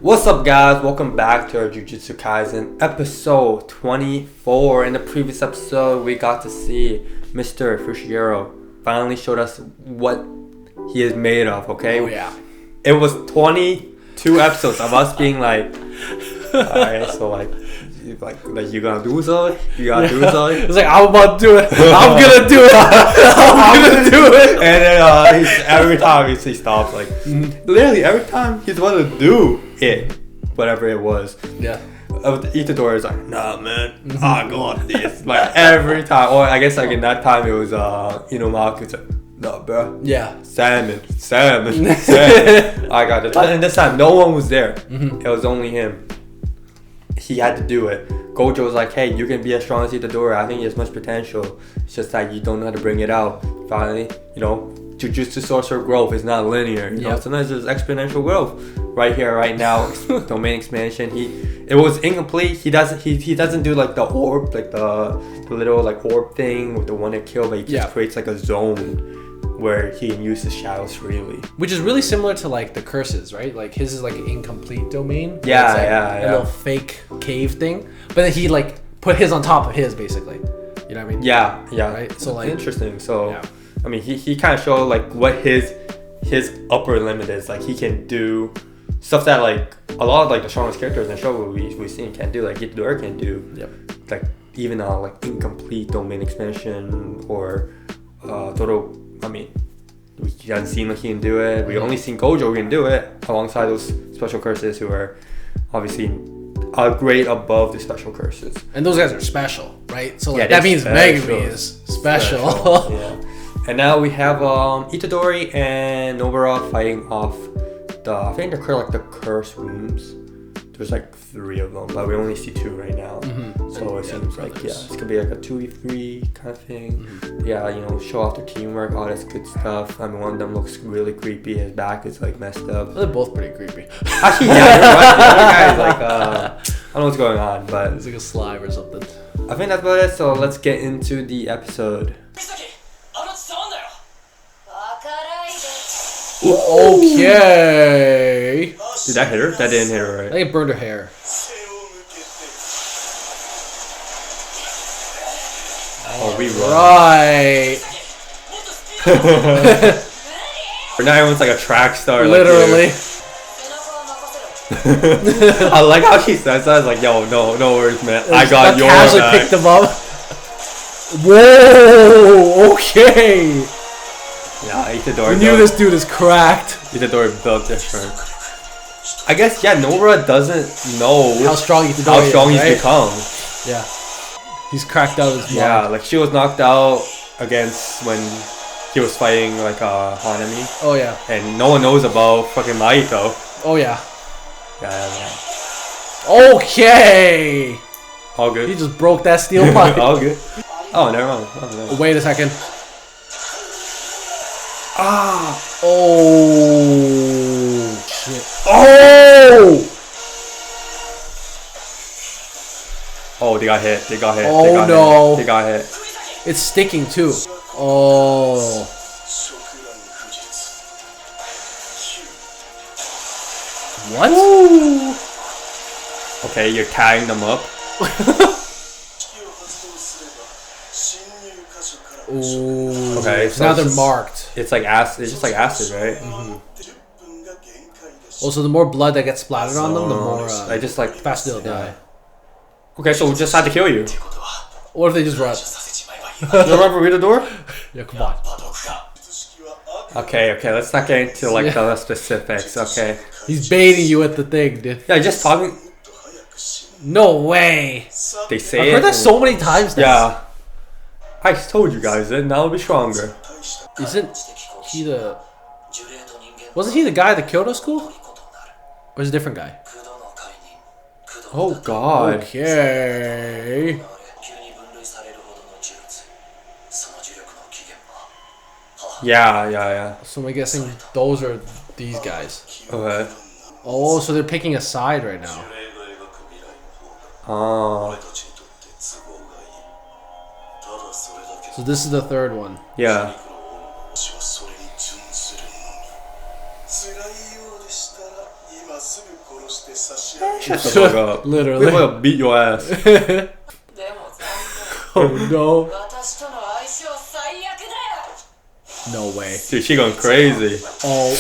What's up, guys? Welcome back to our Jujutsu Kaisen episode 24. In the previous episode, we got to see Mr. Fushiguro finally showed us what he is made of, okay? Oh, yeah. It was 22 episodes of us being like, alright, so like you gonna do so? You gotta do so? It's like, I'm about to do it. I'm gonna do it. I'm gonna do it. And then every time he stops, like, literally every time he's about to do it, whatever it was. Yeah. Itadori is like, nah, man, I got this. Like, every time. Or I guess, like, in that time, it was, Inumaku's like, no, bro. Yeah. Salmon. I got this. And this time, no one was there. It was only him. He had to do it. Gojo was like, hey, you can be as strong as Itadori. I think he has much potential. It's just that you don't know how to bring it out. Finally, Jujutsu sorcerer growth is not linear. You know, sometimes there's exponential growth. Right here, right now, domain expansion. It was incomplete. He doesn't do like the orb, like the little like orb thing with the one that kills, but he just creates like a zone where he can use his shadows freely. Which is really similar to like the curses, right? Like his is like an incomplete domain. Yeah, it's like yeah. A little fake cave thing. But then he like put his on top of his basically. You know what I mean? Yeah. Right? So like interesting. So I mean he kind of showed like what his upper limit is. Like he can do stuff that like a lot of like the strongest characters in the show we've seen can't do. Like Itadori can do. Yep. Like even like incomplete domain expansion or total. I mean, we haven't seen like he can do it. We only seen Gojo can do it alongside those special curses who are obviously a grade above the special curses. And those guys are special, right? So like, yeah, that means Megumi is special. Yeah. And now we have Itadori and Nobara fighting off I think they're called like the curse rooms. There's like 3 of them, but we only see 2 right now. So it seems like it's gonna be like a 2v3 kind of thing. Yeah, show off their teamwork, all this good stuff. I mean, one of them looks really creepy. His back is like messed up. They're both pretty creepy. Actually, yeah, you're right. The other guy is like, I don't know what's going on, but it's like a slime or something. I think that's about it. So let's get into the episode. Okay. Did that hit her? That didn't hit her, right? I think it burned her hair. Oh, we run. Right. Or now everyone's like a track star. Literally. Like I like how she says that. It's like, yo, no worries, man. I got your back. Casually picked him up. Whoa. Okay. Yeah, Itadori. We knew this dude is cracked. Itadori built different. I guess Nobara doesn't know how strong he's become. Yeah. He's cracked out his mind. Yeah, like she was knocked out against when he was fighting like Hanami. Oh yeah. And no one knows about fucking Maito. Oh yeah. Yeah. Okay. All good. He just broke that steel pipe. All good. Oh, never mind. Oh, no. Wait a second. Ah! Oh shit! Oh, they got hit. Oh no! They got hit. It's sticking too. Oh. What? Ooh. Okay, you're tagging them up. Ooh. Okay, so now they're marked. It's like acid. It's just like acid, right? Also, the more blood that gets splattered on them, the more I just like faster they'll die. Okay, so we just had to kill you. What if they just run? You remember read the door? Yeah, come on. Okay, let's not get into like the specifics. Okay. He's baiting you at the thing, dude. Yeah, just talking. No way. They say I've heard that so many times now. Yeah. I told you guys that now it'll be stronger. Isn't he the... Wasn't he the guy at the Kyoto school? Or is it a different guy? Oh god. Okay. Yeah. So I'm guessing those are these guys. Okay. Oh, so they're picking a side right now. Oh. So this is the third one. Yeah. Shut the fuck up. Literally. We're gonna beat your ass. Oh no. No way. Dude, she going crazy. Oh.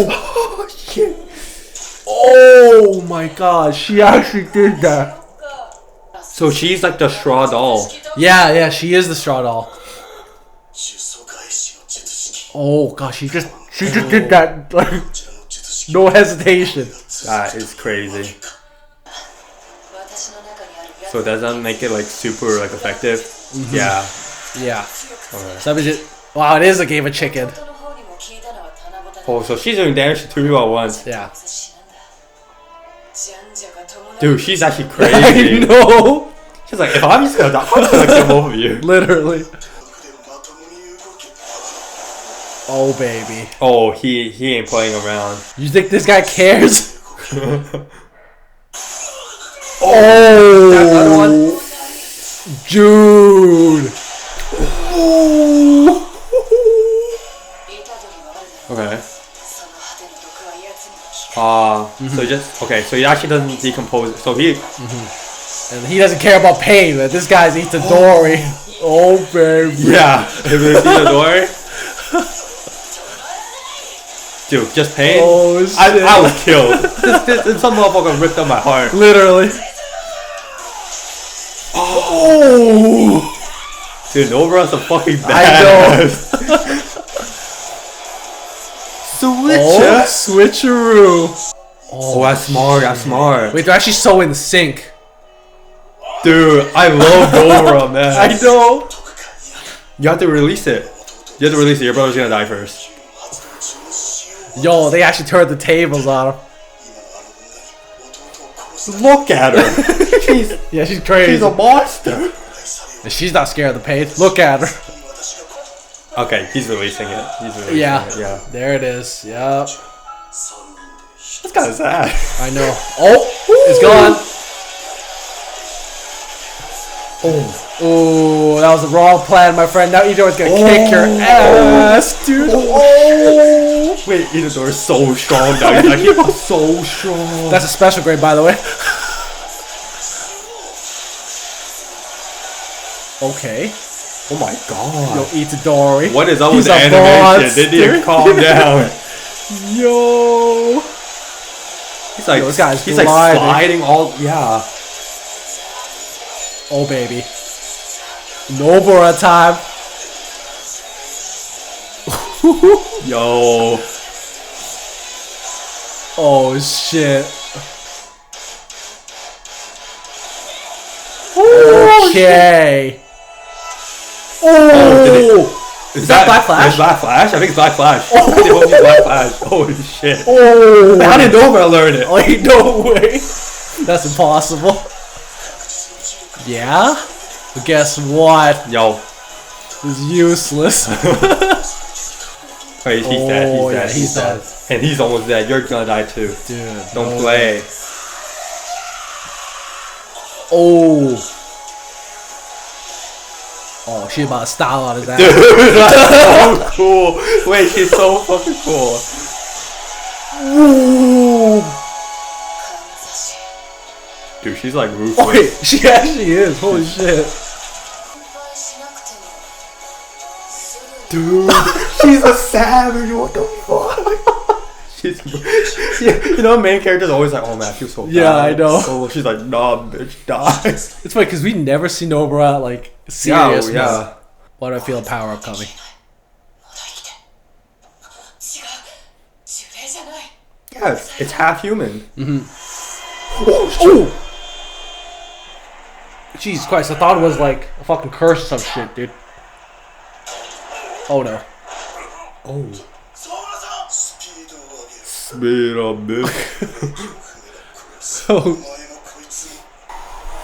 Oh shit. Oh my god, she actually did that. So she's like the straw doll. Yeah, she is the straw doll. Oh gosh, she just did that, like, no hesitation. That is crazy. So does that make it like super like effective? Mm-hmm. Yeah. Yeah. Okay. So that means it. Wow, it is a game of chicken. Oh, so she's doing damage to 2 people at once. Yeah. Dude, she's actually I crazy. know. She's like, if I'm just gonna die, I'm gonna kill both of you. Literally. Oh baby. Oh, he ain't playing around. You think this guy cares? Oh, that other one. Dude. Okay. So just okay. So he actually doesn't decompose. So he. And he doesn't care about pain, but this guy's Itadori. Oh baby. Yeah. If it's Itadori. Dude, just pain. Oh shit. I was killed. Some motherfucker ripped up my heart. Literally. Oh. Dude, Nobara's a fucking badass. I know. Switcher. Oh, switcheroo. Oh, that's smart. That's smart. Wait, they're actually so in sync. Dude, I love Nobara, man. I know. You have to release it. You have to release it. Your brother's gonna die first. Yo, they actually turned the tables on him. Look at her. Yeah, she's crazy. She's a monster. And she's not scared of the pain. Look at her. Okay, he's releasing it. It. Yeah. Yeah. There it is. Yep. That's kind of sad. I know. Oh, it's gone. Oh, that was the wrong plan, my friend. Now Itadori's gonna kick your ass, dude. Oh. Wait, Itadori's so strong now. He's like, so strong. That's a special grade, by the way. Okay. Oh my god. Yo, Itadori. What is up He's with the a animation? monster. They need to calm down. Yo. He's like, Yo, this guy's he's like gliding. sliding all, yeah. Oh, baby. Nobara time. Yo. Oh, shit. Okay. Oh, Is that Black Flash? It's Black Flash? I think it's Black Flash. They both use Black Flash. Holy shit. Oh. How did Nobara learn it? Like, no way. That's impossible. Yeah? But guess what? Yo. It's useless. Wait, he's dead. He's dead. Yeah, he's dead. And he's almost dead. You're gonna die too. Dude. Don't play. Oh. Oh, she about to style on his ass. Dude, that's so cool. Wait, she's so fucking cool. Ooh. Dude, she's like ruthless. Oh, wait, she actually is. Holy shit. Dude, she's a savage. What the fuck? You know, main character's always like, oh man, I feel so bad. Yeah, I know. Oh, she's like, nah, bitch, die. It's funny because we never see Nobara like serious. Yeah. Why do I feel a power up coming? Yeah, it's half human. Oh! Jesus Christ, I thought it was like a fucking curse or some shit, dude. Oh no. Oh. Speed up, bitch.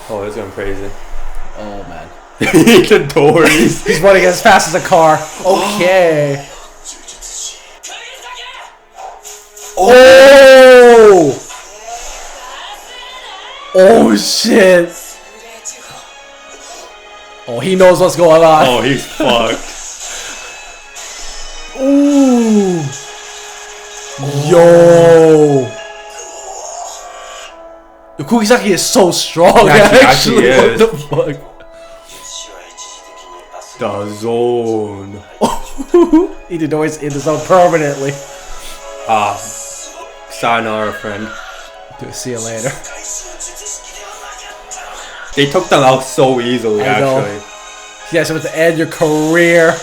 Oh, it's going crazy. Oh man. Itadori. He's running as fast as a car. Okay. Oh! Oh shit. Oh, he knows what's going on. Oh, he's fucked. Ooh. Yo. Kugisaki is so strong. Yeah, Actually, is. what the fuck? The zone. Itadori's in the zone permanently. Sayonara, friend. Dude, see you later. They took them out so easily, I know. actually. You guys have to end your career.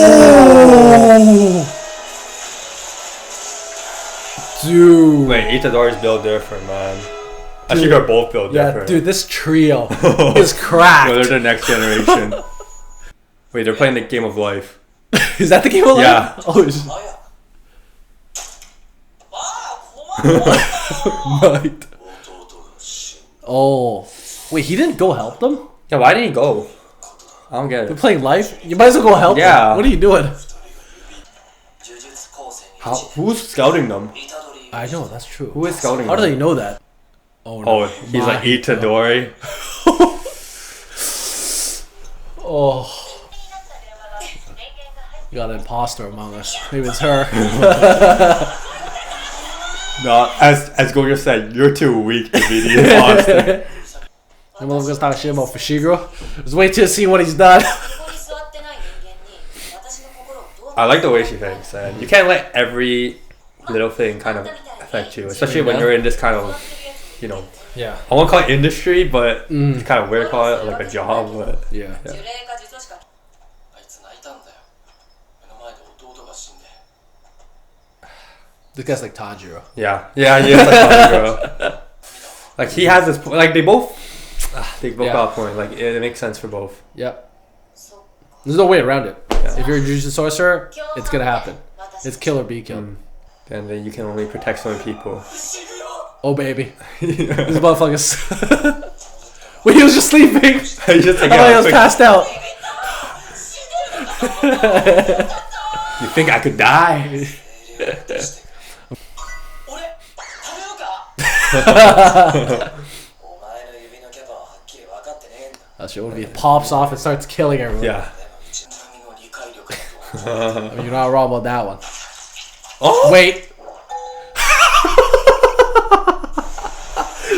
Oh! Dude. Wait, Itadori's built different, man. I think they're both built different. Dude, this trio is cracked. No, they're the next generation. Wait, they're playing the game of life. Is that the game of life? Yeah. Oh, Right. Oh. Wait, he didn't go help them? Yeah, why didn't he go? I don't get They're it. playing life? You might as well go help them. What are you doing? Who's scouting them? I know, that's true. Who is scouting How do them? they know that? Oh, no. Oh, he's like Itadori. Oh. You got an imposter among us. Maybe it's her. No, as Gojo said, you're too weak to be the imposter. I'm gonna talk shit about Fushiguro. Just wait till you see what he's done. I like the way she thinks, and you can't let every little thing kind of affect you, especially when you're in this kind of, you know, Yeah. I won't call it industry, but it's kind of weird to call it like a job, but Yeah. This guy's like Tanjiro. yeah, he is like Fushiguro. Like he has this, like they both got a point. Like it makes sense for both. Yep. There's no way around it. Yeah. If you're a Jujutsu sorcerer, it's gonna happen. It's kill or be killed. And then you can only protect so many people. Oh baby, this motherfucker's. Wait, he was just sleeping. He just I thought he was passed out. You think I could die? That shit would be pops off and starts killing everyone. Yeah. I mean, you're not wrong about that one. Oh wait.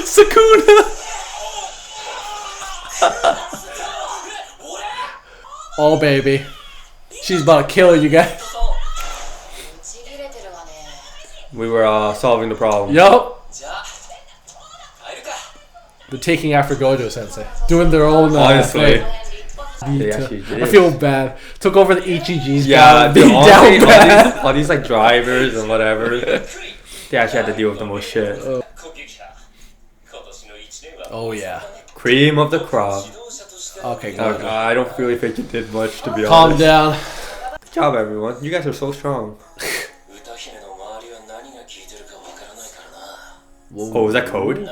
Sukuna. Oh baby, she's about to kill you guys. We were solving the problem. Yup. They're taking after Gojo Sensei, doing their own. Honestly, thing. they actually did. I feel bad. Took over the Ichiji's. Yeah, beat down bad. all these like drivers and whatever. They actually had to deal with the most shit. Oh yeah. Cream of the crop. Okay, Oh, good. I don't really think you did much, to be Calm honest. down. Good job, everyone. You guys are so strong. Whoa. Oh, is that code?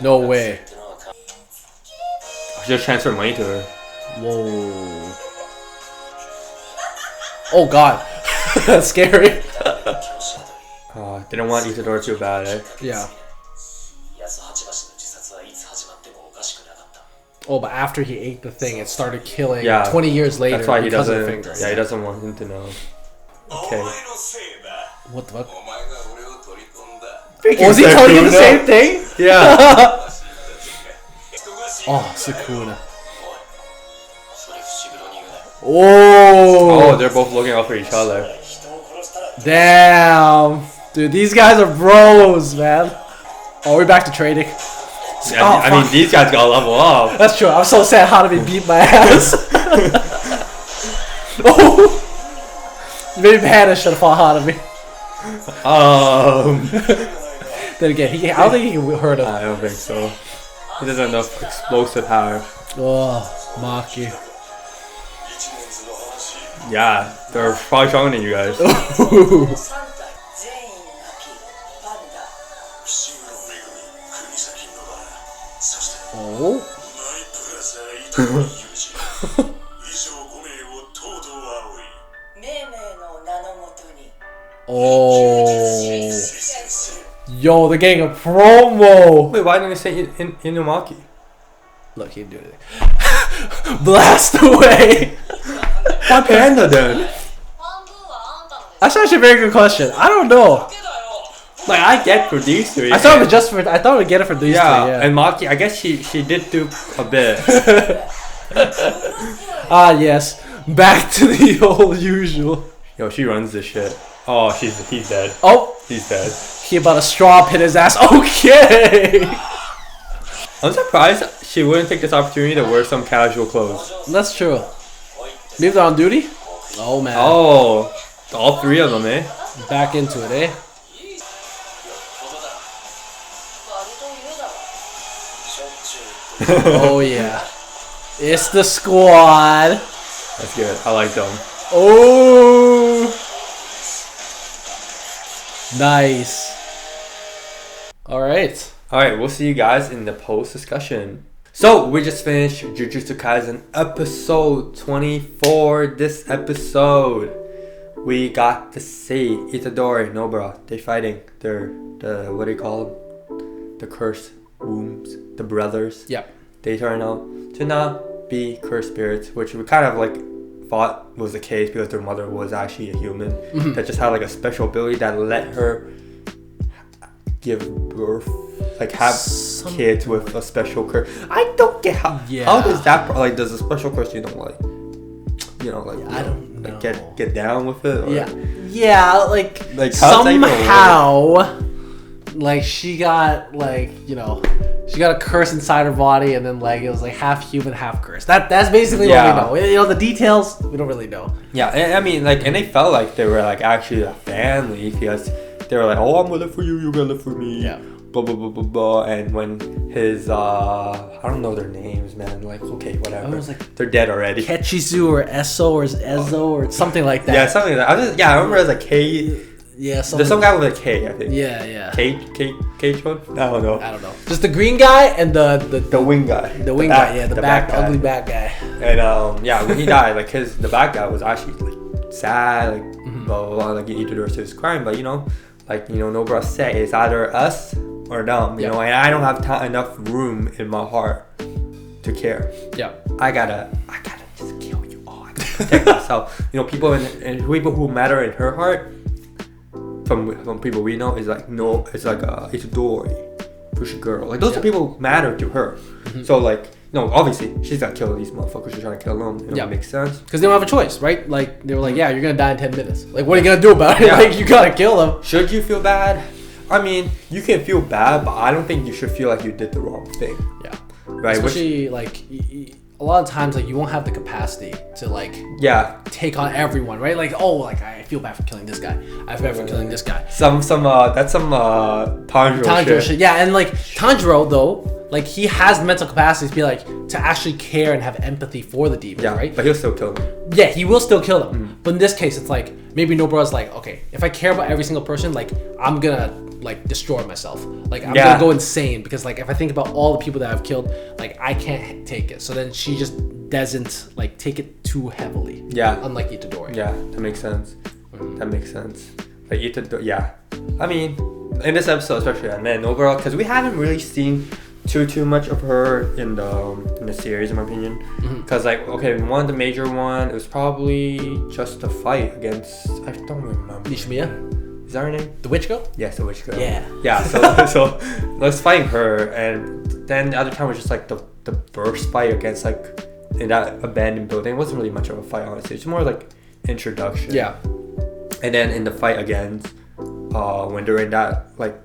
No way. I should just transfer money to her. Whoa. Oh god. That's scary. Didn't want Itadori too bad, eh? Yeah. Oh, but after he ate the thing, it started killing. Yeah. 20 years later. That's why he because of doesn't. the finger. Yeah, he doesn't want him to know. Okay. What the fuck? Freaking Was he telling you the Sukuna. same thing? Yeah. Oh, Sukuna. Oh. Oh, they're both looking out for each other. Damn. Dude, these guys are bros, man. Oh, we're back to trading. Yeah, Oh, I mean, these guys gotta level up. That's true. I'm so sad Hanami beat my ass. Oh. Maybe Hannah should have fought Hanami. Then again, I don't think he can hurt him. I don't think so. He doesn't have enough explosive power. Oh, Maki. Yeah, they're probably stronger than you guys. Oh. Oh. Yo, they're getting a promo. Wait, why didn't they say Inumaki? Look, he didn't do anything. Blast away. Why Panda then? That's actually a very good question. I don't know. Like I get for these three. I thought we'd get it for these three. Yeah. And Maki, I guess she did do a bit. Yes. Back to the old usual. Yo, she runs this shit. Oh, he's dead. Oh, he's dead. He about to straw hit his ass. Okay. I'm surprised she wouldn't take this opportunity to wear some casual clothes. That's true. Maybe they're on duty. Oh man. Oh, all three of them, eh? Back into it, eh? Oh yeah. It's the squad. That's good. I like them. Oh. Nice. All right. We'll see you guys in the post discussion. So we just finished Jujutsu Kaisen episode 24. This episode, we got to see Itadori and Nobara. They're fighting. They're what do you call them? The cursed wombs. The brothers. Yep. They turn out to not be cursed spirits, which we kind of like thought was the case because their mother was actually a human that just had like a special ability that let her give birth, like have kids with a special curse. I don't get how does that like does a special curse I don't know, like get down with it or, like somehow like she got like she got a curse inside her body and then like it was like half human half curse. That's basically what we know. The details we don't really know. I mean like, and they felt like they were like actually a family because they were like, oh, I'm gonna live for you, you're gonna live for me. Yeah. Blah blah blah blah blah. And when his I don't know their names, man. Like okay, whatever. I was like, they're dead already. Kechizu or Eso or something like that. Yeah, something like that. I remember as a K. Yeah, there's some guy with a K, I think. Yeah. K one? I don't know. Just the green guy and the wing guy. The wing guy, yeah, the ugly back guy. And when he died, like the bad guy was actually like sad, like blah blah blah, like Itadori to his crime, but Nobara said it's either us or them, you know, and I don't have enough room in my heart to care. Yeah. I gotta just kill you all. I gotta protect myself. People people who matter in her heart, from people we know, is like Itadori, Fushiguro. Like those are people who matter to her. So like, obviously she's gotta kill these motherfuckers. She's trying to kill them. It makes sense. Because they don't have a choice, right? Like they were like, yeah, you're gonna die in 10 minutes. Like what are you gonna do about it? Like you gotta kill them. Should you feel bad? I mean, you can feel bad, but I don't think you should feel like you did the wrong thing. Yeah. Right. Especially like a lot of times, like you won't have the capacity to like take on everyone, right? Like I feel bad for killing this guy. I feel bad for killing this guy. That's some Tanjiro shit. Yeah, and like Tanjiro though, like he has the mental capacity to be like to actually care and have empathy for the demons, right? But he'll still kill them. Yeah, he will still kill them. But in this case, it's like maybe Nobara's like, okay, if I care about every single person, like I'm gonna like destroy myself. Like I'm gonna go insane because like if I think about all the people that I've killed, like I can't take it. So then she just doesn't like take it too heavily. Yeah. Unlike Itadori. Yeah, that makes sense. That makes sense. Like Itadori, I mean, in this episode especially, man, overall, because we haven't really seen too much of her in the series, in my opinion. Because like, okay, one of the major one, it was probably just a fight against, I don't remember. Nishimiya? Is that her name? The witch girl? Yes, the witch girl. Yeah. Yeah. So let's fight her, and then the other time was just like the first fight against like in that abandoned building. It wasn't really much of a fight, honestly. It's more like introduction. Yeah. And then in the fight against when they're in that like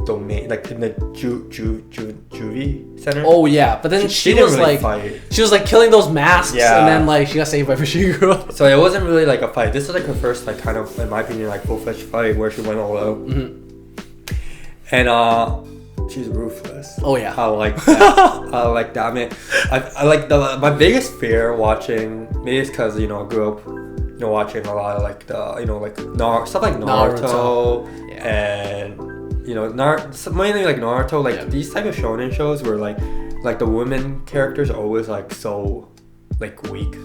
domain, like in the juvie center. Oh yeah, but then she was really like fight. She was like killing those masks, and then like she got saved by Fushiguro. So it wasn't really like a fight. This is like her first like kind of, in my opinion, like full-fledged fight where she went all out. And she's ruthless. Oh yeah, I like that. I like that. I mean, I like my biggest fear watching, maybe it's because I grew up watching a lot of like the like stuff like Naruto. And mainly like Naruto, like these type of shonen shows where like the women characters are always like so like weak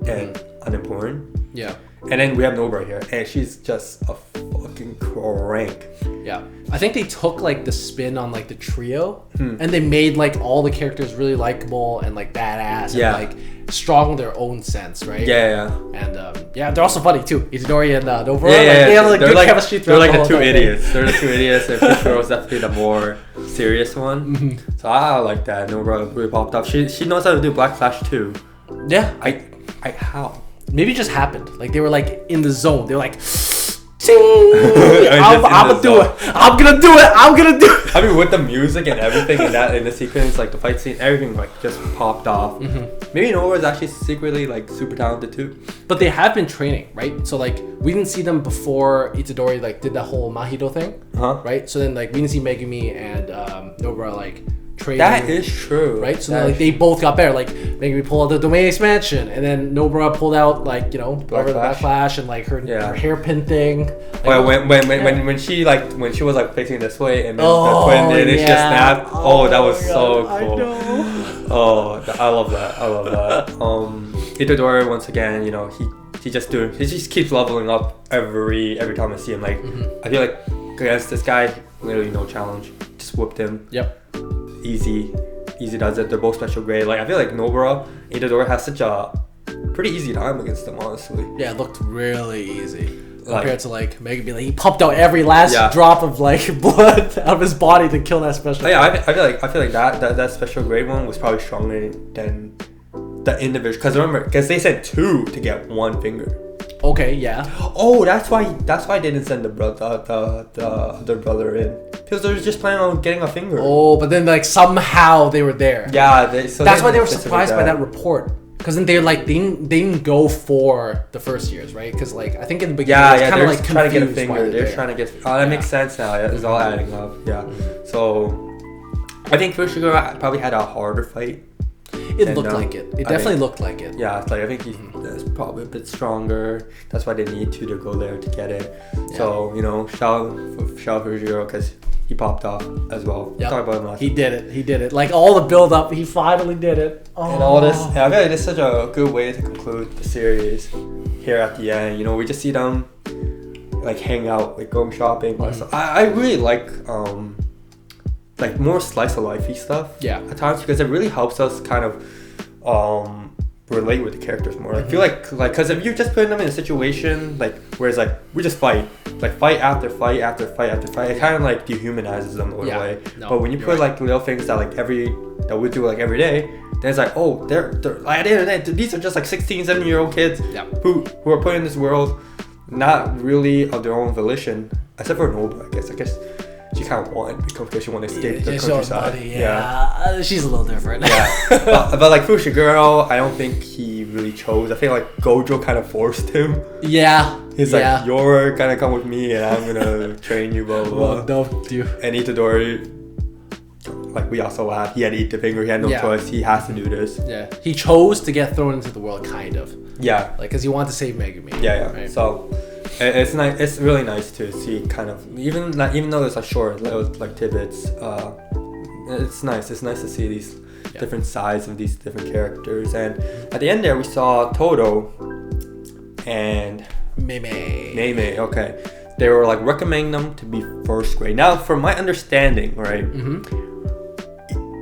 and unimportant. Yeah. And then we have Nobara here, and she's just a fucking crank. Yeah, I think they took like the spin on like the trio, and they made like all the characters really likable and like badass, and like strong in their own sense, right? Yeah. And they're also funny too. Itadori and Nobara, they have like good chemistry. They're like the two idiots. They're the two idiots, and Fushiguro is definitely the more serious one. So I like that. Nobara really popped up. She knows how to do Black Flash too. Yeah, I how? Maybe it just happened. Like they were like in the zone. They were like, I'm gonna do it. I'm gonna do it. I mean, with the music and everything in the sequence, like the fight scene, everything like just popped off. Maybe Nora is actually secretly like super talented too. But they have been training, right? So like we didn't see them before Itadori like did that whole Mahito thing, right? So then like we didn't see Megumi and Nobara like training. That is true, right? So then, like they both got better. Like Megumi pulled out the domain expansion, and then Nobara pulled out like Black Flash and like her hairpin thing. Like, well, when she was like facing this way and then the twin did it, she just snapped. Oh, that was so cool. I know. Oh, I love that. Itadori once again, he just keeps leveling up every time I see him. Like I feel like against this guy, literally no challenge. Just whooped him. Yep. Easy does it. They're both special grade. Like I feel like Nobara, Itadori has such a pretty easy time against them, honestly. Yeah, it looked really easy compared to like Megumi. Like he pumped out every last drop of like blood out of his body to kill that special. Yeah, I feel like that special grade one was probably stronger than the individual. Because they said 2 to get 1 finger. Okay, yeah. Oh, that's why they didn't send the other brother in. Because they were just planning on getting a finger. Oh, but then like somehow they were there. Yeah, that's why they were surprised by that report. Because then they didn't go for the first years, right? Because like I think in the beginning they're like trying to get a finger. They're trying to get. Oh, that makes sense now. Yeah, it's all adding up. Yeah. So I think Fushiguro probably had a harder fight. It looked like it. It definitely looked like it. Yeah, it's like I think he's probably a bit stronger. That's why they need to go there to get it. Yeah. So shout out Fushiguro because he popped off as well. Yep. Talk about him last. He did it. Like all the build up, he finally did it. Oh. And all this. Yeah, I feel like this is such a good way to conclude the series here at the end. We just see them like hang out, like going shopping. I really like more slice of lifey stuff. Yeah. At times because it really helps us kind of relate with the characters more. I feel like because if you're just putting them in a situation like where it's like we just fight after fight after fight after fight, it kind of like dehumanizes them in a way. No, but when you put like little things that we do like every day, then it's like they're like, at the end of the day, these are just like 16, 17-year-old kids who are put in this world not really of their own volition, except for Nobara, I guess. She kind of won because she wanted to escape the countryside. She's a little different. but like Fushiguro, I don't think he really chose. I feel like Gojo kind of forced him. Yeah. He's like, you're gonna come with me and I'm gonna train you, blah, blah, blah. Well, no, and Itadori, like we also laughed, he had to eat the finger, he had no choice, he has to do this. Yeah. He chose to get thrown into the world, kind of. Yeah. Like, because he wanted to save Megumi. Yeah. Right? So it's nice. It's really nice to see kind of even though it's like short, like tidbits. It's nice. It's nice to see these different sides of these different characters. And at the end there, we saw Todo and Mei. Okay, they were like recommending them to be first grade. Now, from my understanding, right,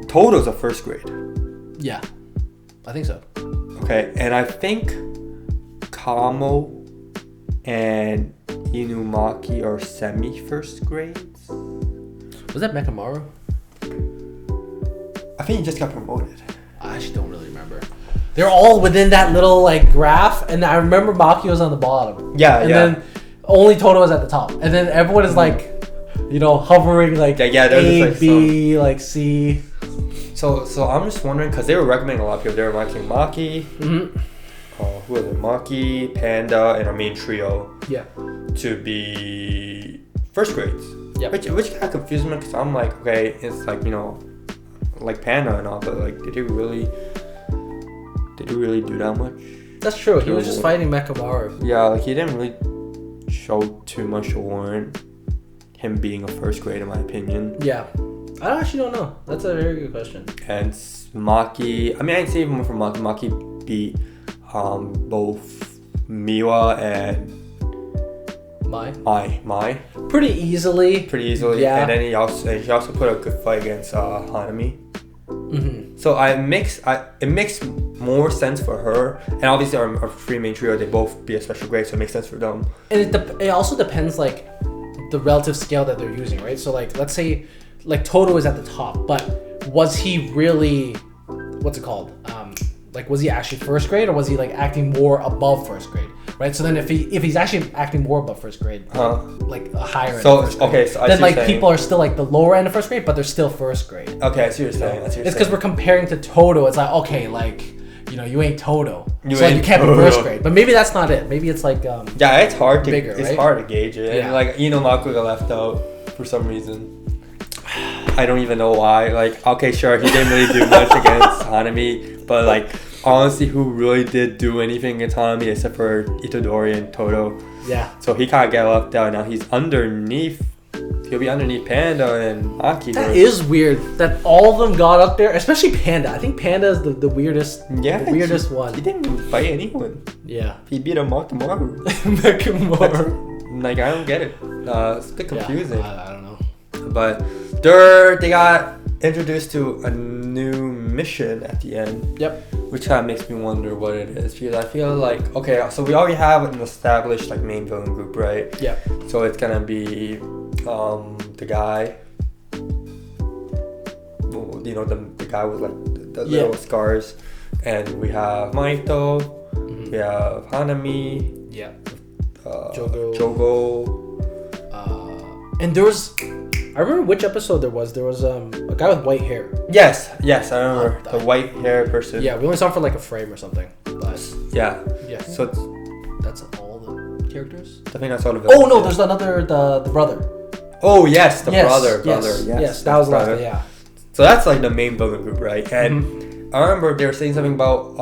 Todo's a first grade. Yeah, I think so. Okay, and I think Kamo and Inumaki are semi-first grades. Was that Mekamaru? I think he just got promoted. I actually don't really remember. They're all within that little like graph, and I remember Maki was on the bottom. Yeah, and then only Todo was at the top, and then everyone is like, hovering like A, like B, like C. So I'm just wondering because they were recommending a lot of people. They were recommending Maki. Who are they? Maki, Panda, and our main trio. Yeah. To be first grades. Yeah. Which kind of confused me because I'm like, okay, it's like like Panda and all, but like, did he really do that much? That's true. He was just fighting Mekamaru. Yeah, like he didn't really show too much to warrant him being a first grade, in my opinion. Yeah. I actually don't know. That's a very good question. And Maki, I didn't see him for Maki. Maki beat both Miwa and Mai. Pretty easily. Yeah. And then he also put a good fight against Hanami. Mm-hmm. So it makes more sense for her, and obviously our three main trio, they both be a special grade, so it makes sense for them. And it also depends like the relative scale that they're using, right? So like let's say like Todo is at the top, but was he really, what's it called? Like was he actually first grade, or was he like acting more above first grade? Right, so then if he's actually acting more above first grade, like a higher end of first grade, okay, so then like people are still like the lower end of first grade, but they're still first grade. Okay, I see what you're saying. It's because we're comparing to Todo. It's like, okay, like, you know, you ain't Todo, you can't be first grade. But maybe that's not it. Maybe it's like yeah, it's hard to bigger, it's hard to gauge it. Yeah. And like Maku got left out for some reason. I don't even know why. Like, okay, sure, he didn't really do much against Hanami, but like, honestly, who really did do anything against Hanami except for Itadori and Todo? Yeah. So he can't get left out. Now he's underneath. He'll be underneath Panda and Maki. That is weird that all of them got up there, especially Panda. I think Panda is the weirdest. Yeah. The weirdest one. He didn't even fight anyone. Yeah. He beat a Makimaru. Like, I don't get it. It's a bit confusing. Yeah, I don't know. But they got introduced to a new mission at the end. Yep. Which kind of makes me wonder what it is, because I feel like, okay, so we already have an established like main villain group, right? Yeah. So it's gonna be the guy, you know, the guy with like the little scars, and we have Maito, we have Hanami, Jogo, and there was. I remember which episode there was. There was a guy with white hair. Yes, I remember the white hair person. Yeah, we only saw him for like a frame or something. But yeah. So that's all the characters. I think that's all of it. Oh no, there's another the brother. Oh yes, brother. Yes, that was brother. Yeah. So that's like the main villain group, right? And I remember they were saying something about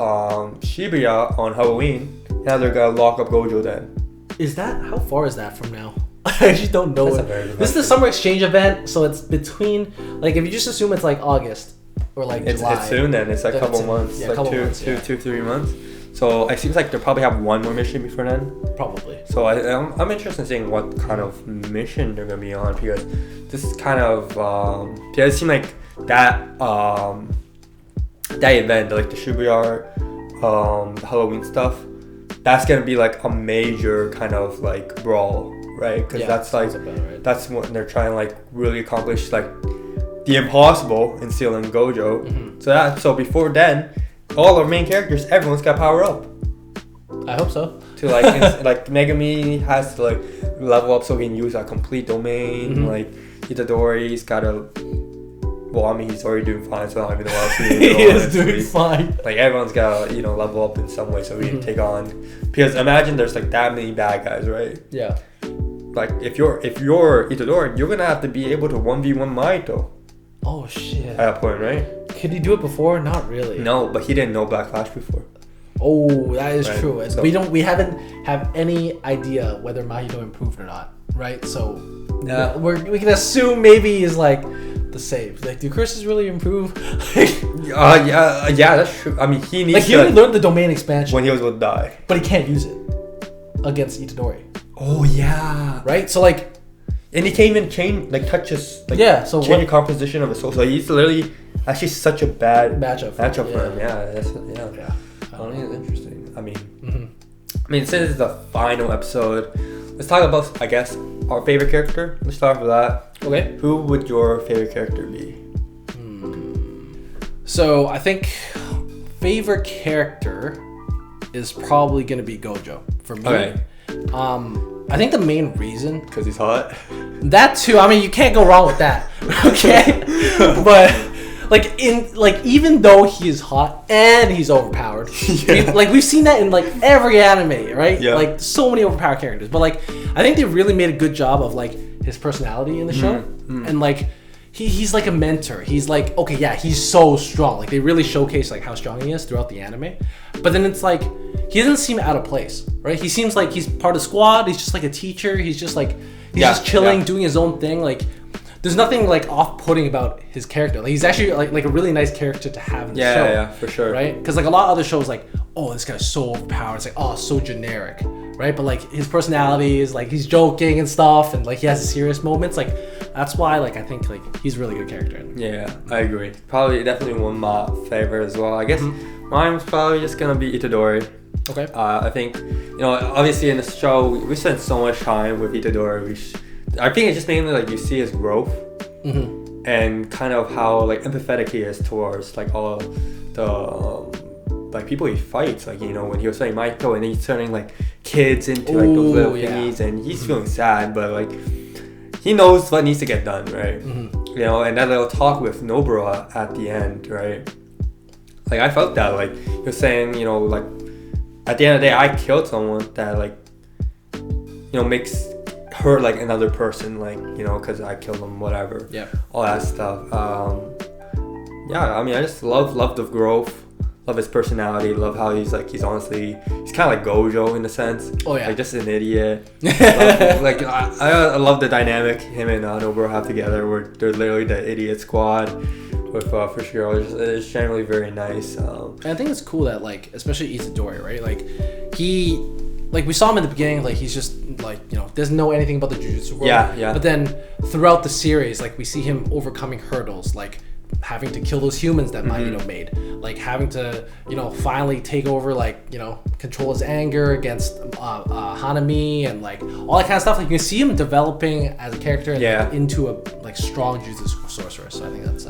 Shibuya on Halloween. Now they're gonna lock up Gojo then. Is that, how far is that from now? I actually don't know. This is the summer exchange event, so it's between, like, if you just assume it's like August or like July. It's soon then. It's like a couple months. Yeah, like 2-3 months. So it seems like they'll probably have one more mission before then. Probably. So I'm interested in seeing what kind of mission they're gonna be on, because this is kind of it seemed like that event, like the Shibuya, the Halloween stuff, that's gonna be like a major kind of like brawl, right? Because that's what they're trying to like really accomplish, like the impossible in stealing Gojo. Mm-hmm. So before then, all our main characters, everyone's got power up. I hope so. To like, like Megami has to like level up so he can use a complete domain. Mm-hmm. Like Itadori's gotta. Well, I mean, he's already doing fine, so I don't even know what else he is doing fine. Like everyone's gotta, level up in some way so we can take on. Because imagine there's like that many bad guys, right? Yeah. Like if you're Itadori, you're gonna have to be able to 1v1 Maito. Oh shit. At that point, right? Could he do it before? Not really. No, but he didn't know Black Flash before. Oh, that is true. So, we haven't have any idea whether Mahito improved or not, right? So we can assume maybe he's like the save. Like, do curses really improve? Yeah, that's true. I mean, he needs he only learned the domain expansion when he was going to die, but he can't use it against Itadori. Oh yeah, right. So like. And he can't even change the composition of his soul. So he's literally actually such a bad matchup for him. Yeah. I think it's interesting. I mean, since it's the final episode, let's talk about, I guess, our favorite character. Let's start with that. Okay. Who would your favorite character be? So I think favorite character is probably gonna be Gojo for me. Okay. I think the main reason, because he's hot. That too. I mean, you can't go wrong with that. Okay, but even though he is hot and he's overpowered, we've seen that in like every anime, right? Yeah. Like so many overpowered characters. But like, I think they really made a good job of like his personality in the show, and like he's like a mentor. He's like, okay, yeah, he's so strong. Like they really showcase like how strong he is throughout the anime. But then it's like, he doesn't seem out of place, right? He seems like he's part of the squad. He's just like a teacher. He's just like, just chilling, doing his own thing. Like, there's nothing like off-putting about his character. Like he's actually like a really nice character to have in the show. Yeah, for sure. Right? Because like a lot of other shows, like, oh, this guy's so overpowered. It's like, oh, so generic, right? But like his personality is like he's joking and stuff, and like he has serious moments. Like that's why like I think like he's a really good character. Yeah, I agree. Probably definitely one of my favorite as well. I guess mine's probably just gonna be Itadori. Okay. I think, obviously in the show we spent so much time with Itadori. I think it's just mainly like you see his growth and kind of how like empathetic he is towards like all the like people he fights. Like when he was fighting Maito and he's turning like kids into like those little thingies, and he's feeling sad, but like he knows what needs to get done, right? And that little talk with Nobara at the end, right? Like I felt that, like you're saying, like at the end of the day, I killed someone that like, makes hurt like another person, like, because I killed them, whatever. Yeah. All that stuff. I mean, I just love the growth, love his personality, love how he's kind of like Gojo in a sense. Oh yeah. Like just an idiot. I love the dynamic him and Nobara have together, where they're literally the idiot squad. With Fushiguro, it's generally very nice. And I think it's cool that like, especially Itadori, right? Like he, like we saw him in the beginning, like he's just like doesn't know anything about the Jujutsu world. Yeah. But then throughout the series, like we see him overcoming hurdles, like having to kill those humans that Magneto made, like having to finally take over, like control his anger against Hanami, and like all that kind of stuff. Like you can see him developing as a character and like, into a like strong Jujutsu sorcerer. So I think that's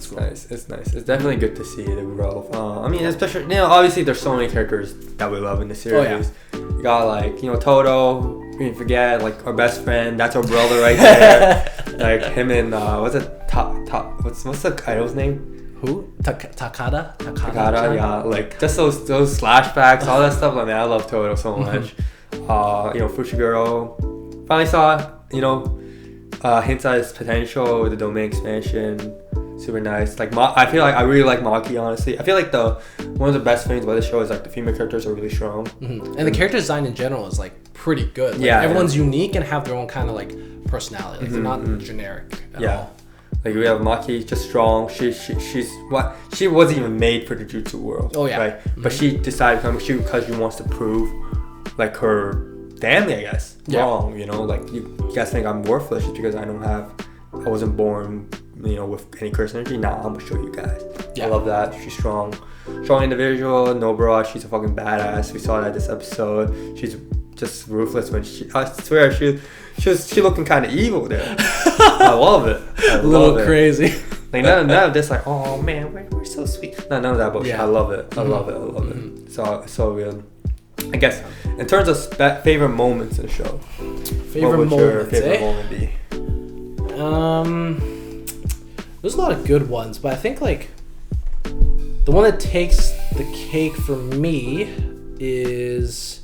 cool. Nice. It's nice. It's definitely good to see the growth. I mean, especially obviously there's so many characters that we love in the series. You got like Todo. We didn't forget like our best friend. That's our brother right there. Like him and what's the idol's name? Who? Takada, yeah. Like just those flashbacks, all that stuff. I mean, I love Todo so much. Fushiguro finally saw hints at his potential with the domain expansion. Super nice. Like I feel like I really like Maki, honestly. I feel like one of the best things about the show is like the female characters are really strong. And the character design in general is like pretty good. Like, everyone's unique and have their own kind of like personality. Like they're not generic at all. Like we have Maki, just strong. She wasn't even made for the Jutsu world. Oh yeah. Right. But she decided to come because she wants to prove like her family, I guess, wrong. Like you guys think I'm worthless just because I wasn't born with any curse energy. Nah, I'm gonna show you guys. I love that. She's strong individual. Nobara, she's a fucking badass. We saw that this episode. She's just ruthless when I swear she looking kind of evil there. I love it. A little crazy. Like none of this like, oh man, we're so sweet. None of that bullshit. I love it. I love it. So good. I guess in terms of favorite moments in the show, what would your favorite moment be? There's a lot of good ones, but I think like the one that takes the cake for me is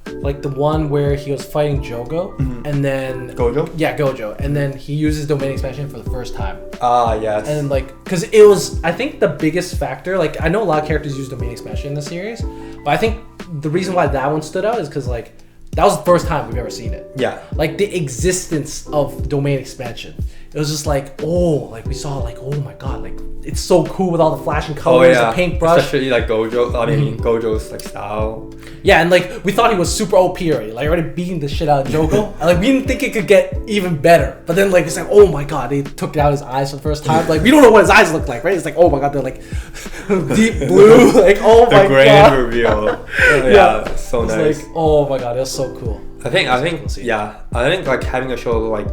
like the one where he was fighting Jogo and then Gojo? Yeah, Gojo. And then he uses domain expansion for the first time. Yes. And like, cause it was, I think the biggest factor, like I know a lot of characters use domain expansion in the series, but I think the reason why that one stood out is cause like, that was the first time we've ever seen it. Yeah. Like the existence of domain expansion. It was just like, we saw like, oh my god, like it's so cool with all the flashing colors, the paintbrush. Especially like Gojo. I mean, Gojo's like style. Yeah, and like we thought he was super OP already, like already beating the shit out of Jogo. And like we didn't think it could get even better. But then like it's like, oh my god, they took out his eyes for the first time. Like we don't know what his eyes look like, right? It's like, oh my god, they're like deep blue. Like oh my god. The grand reveal. Yeah, so nice. Like, oh my god, it was so cool. I think like having a show like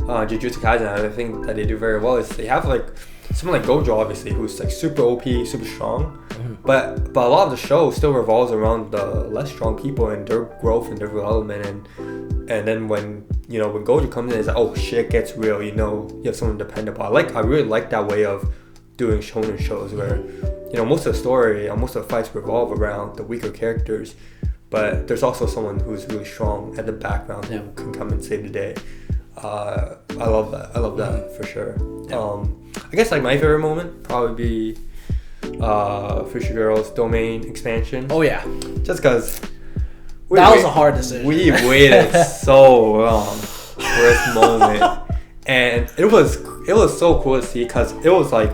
Jujutsu Kaisen, I think that they do very well is they have like someone like Gojo, obviously, who's like super OP, super strong, but a lot of the show still revolves around the less strong people and their growth and their development, and then when when Gojo comes in, it's like, oh shit gets real, you have someone to depend upon. I really like that way of doing shonen shows where most of the story and most of the fights revolve around the weaker characters, but there's also someone who's really strong at the background who can come and save the day. I love that for sure. I guess like my favorite moment probably be Fushiguro's domain expansion. Oh yeah, just because that was a hard decision. We waited so long for this moment, And it was so cool to see because it was like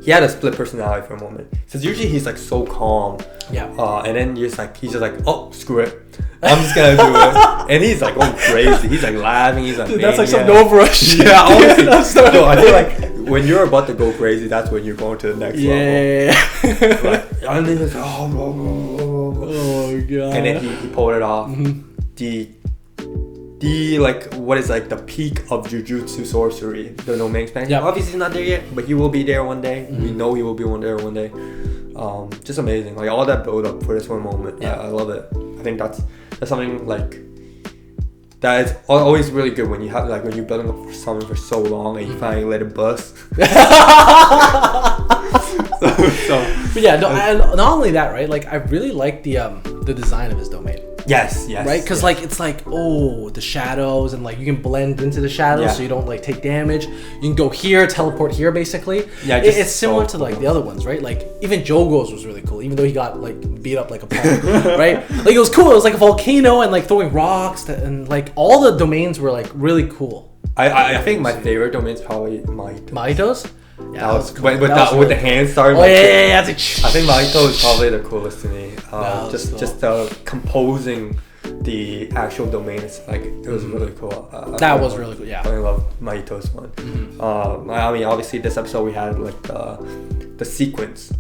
he had a split personality for a moment. Because usually he's like so calm. Yeah. And then he's just like, oh, screw it. I'm just gonna do it. And he's like going crazy. He's like laughing. He's like, dude, that's like some Nova shit. Yeah, honestly. No, I feel like when you're about to go crazy, that's when you're going to the next level. Yeah. Like, and then he's like, oh god. And then he pulled it off. The like what is like the peak of Jujutsu sorcery, the domain expansion. Yeah. Obviously he's not there yet, but he will be there one day. We know he will be there one day. Just amazing. Like all that build up for this one moment. Yeah. I love it. I think that's something like that is always really good when you have like when you're building up for something for so long and you finally let it bust. But yeah, no, and not only that, right? Like I really like the design of his domain. Yes. Right, because like it's like the shadows and like you can blend into the shadows so you don't like take damage. You can go here, teleport here, basically. Yeah, it's similar to like the other ones, right? Like even Jogo's was really cool, even though he got like beat up like a punk, right? Like it was cool. It was like a volcano and like throwing rocks and like all the domains were like really cool. I think my favorite domain is probably Mahito's. Yeah, that was cool. With really the hand starting. Oh like, yeah. I think Mahito is probably the coolest to me. Just cool. Composing the actual domain is like it was really cool. That was really cool. Yeah, I love Mahito's one. I mean, obviously this episode we had like the sequence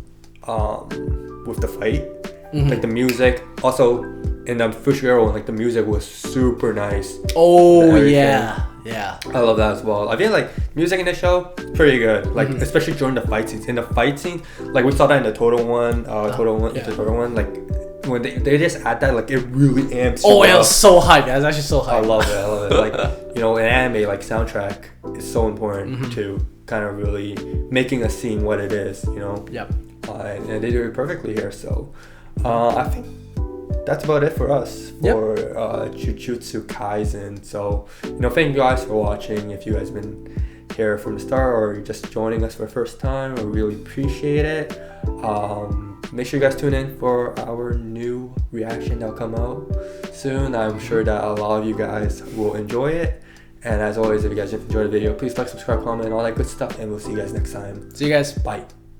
with the fight, like the music. Also in the Fushiguro, like the music was super nice. Oh yeah. Yeah, I love that as well. I feel like music in the show pretty good. Like especially during the fight scenes. In the fight scene, like we saw that in the Total one, the Total one. Like when they just add that, like it really amps. Oh, it was so hype. It was actually so hype. I love it. Like in anime, like soundtrack is so important to kind of really making a scene what it is. Yep. And they do it perfectly here. So I think that's about it for us for Jujutsu Kaisen. So thank you guys for watching. If you guys been here from the start or you're just joining us for the first time, we really appreciate it. Make sure you guys tune in for our new reaction that'll come out soon. I'm sure that a lot of you guys will enjoy it. And as always, if you guys enjoyed the video, please like, subscribe, comment, all that good stuff, and we'll see you guys next time. See you guys. Bye.